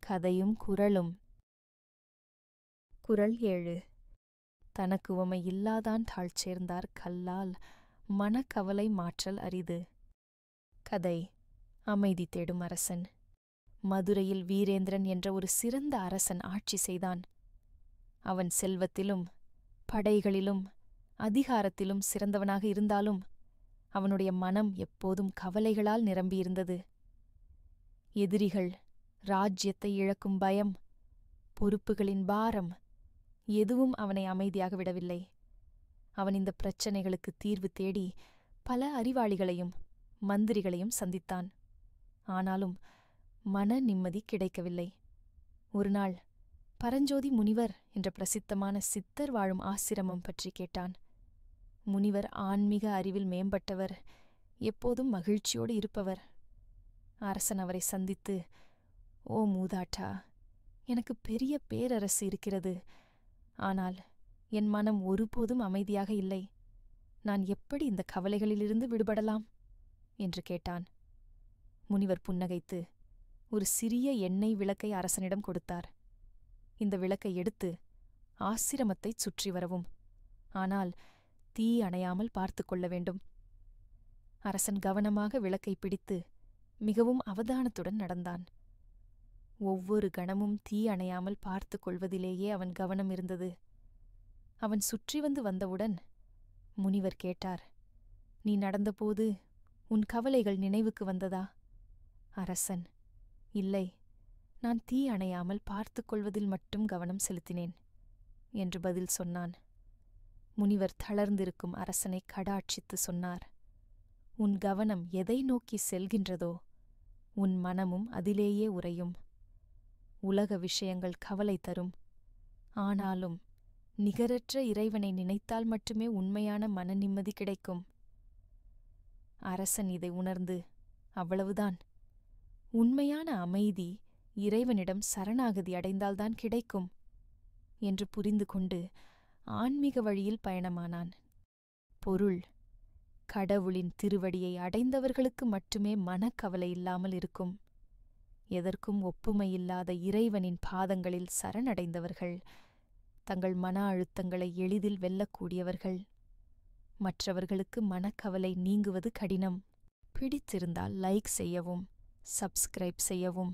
கதையும் குறளும். குறள் 7. தனக்கு உவமை இல்லாதான் தாழ்ச்சேர்ந்தார் கல்லால் மனக்கவலை மாற்றல் அரிது. கதை. அமைதி தேடும் அரசன். மதுரையில் வீரேந்திரன் என்ற ஒரு சிறந்த அரசன் ஆட்சி செய்தான். அவன் செல்வத்திலும் படைகளிலும் அதிகாரத்திலும் சிறந்தவனாக இருந்தாலும் அவனுடைய மனம் எப்போதும் கவலைகளால் நிரம்பியிருந்தது. எதிரிகள், ராஜ்யத்தை இழக்கும் பயம், பொறுப்புகளின் பாரம் எதுவும் அவனை அமைதியாக விடவில்லை. அவன் இந்த பிரச்சனைகளுக்கு தீர்வு தேடி பல அறிவாளிகளையும் மந்திரிகளையும் சந்தித்தான். ஆனாலும் மன நிம்மதி கிடைக்கவில்லை. ஒருநாள் பரஞ்சோதி முனிவர் என்ற பிரசித்தமான சித்தர் வாழும் ஆசிரமம் பற்றி கேட்டான். முனிவர் ஆன்மீக அறிவில் மேம்பட்டவர், எப்போதும் மகிழ்ச்சியோடு இருப்பவர். அரசன் அவரை சந்தித்து, "ஓ மூதாட்டா, எனக்கு பெரிய பேரரசு இருக்கிறது. ஆனால் என் மனம் ஒருபோதும் அமைதியாக இல்லை. நான் எப்படி இந்த கவலைகளிலிருந்து விடுபடலாம்?" என்று கேட்டான். முனிவர் புன்னகைத்து ஒரு சிறிய எண்ணெய் விளக்கை அரசனிடம் கொடுத்தார். "இந்த விளக்கை எடுத்து ஆசிரமத்தைச் சுற்றி வரவும். ஆனால் தீ அணையாமல் பார்த்து கொள்ள வேண்டும்." அரசன் கவனமாக விளக்கை பிடித்து மிகவும் அவதானத்துடன் நடந்தான். ஒவ்வொரு கணமும் தீ அணையாமல் பார்த்து கொள்வதிலேயே அவன் கவனம் இருந்தது. அவன் சுற்றி வந்தவுடன் முனிவர் கேட்டார், "நீ நடந்தபோது உன் கவலைகள் நினைவுக்கு வந்ததா?" அரசன், "இல்லை, நான் தீ அணையாமல் பார்த்து கொள்வதில் மட்டும் கவனம் செலுத்தினேன்" என்று பதில் சொன்னான். முனிவர் தளர்ந்திருக்கும் அரசனை கடாட்சித்து சொன்னார், "உன் கவனம் எதை நோக்கி செல்கின்றதோ உன் மனமும் அதிலேயே உறையும். உலக விஷயங்கள் கவலை தரும். ஆனாலும் நிகரற்ற இறைவனை நினைத்தால் மட்டுமே உண்மையான மன நிம்மதி கிடைக்கும்." அரசன் இதை உணர்ந்து, "அவ்வளவுதான். உண்மையான அமைதி இறைவனிடம் சரணாகதி அடைந்தால்தான் கிடைக்கும்" என்று புரிந்து கொண்டு ஆன்மீக வழியில் பயணமானான். பொருள்: கடவுளின் திருவடியை அடைந்தவர்களுக்கு மட்டுமே மனக்கவலை இல்லாமல் இருக்கும். எதற்கும் ஒப்புமையில்லாத இறைவனின் பாதங்களில் சரணடைந்தவர்கள் தங்கள் மன அழுத்தங்களை எளிதில் வெல்லக்கூடியவர்கள். மற்றவர்களுக்கு மனக்கவலை நீங்குவது கடினம். பிடித்திருந்தால் லைக் செய்யவும், சப்ஸ்கிரைப் செய்யவும்,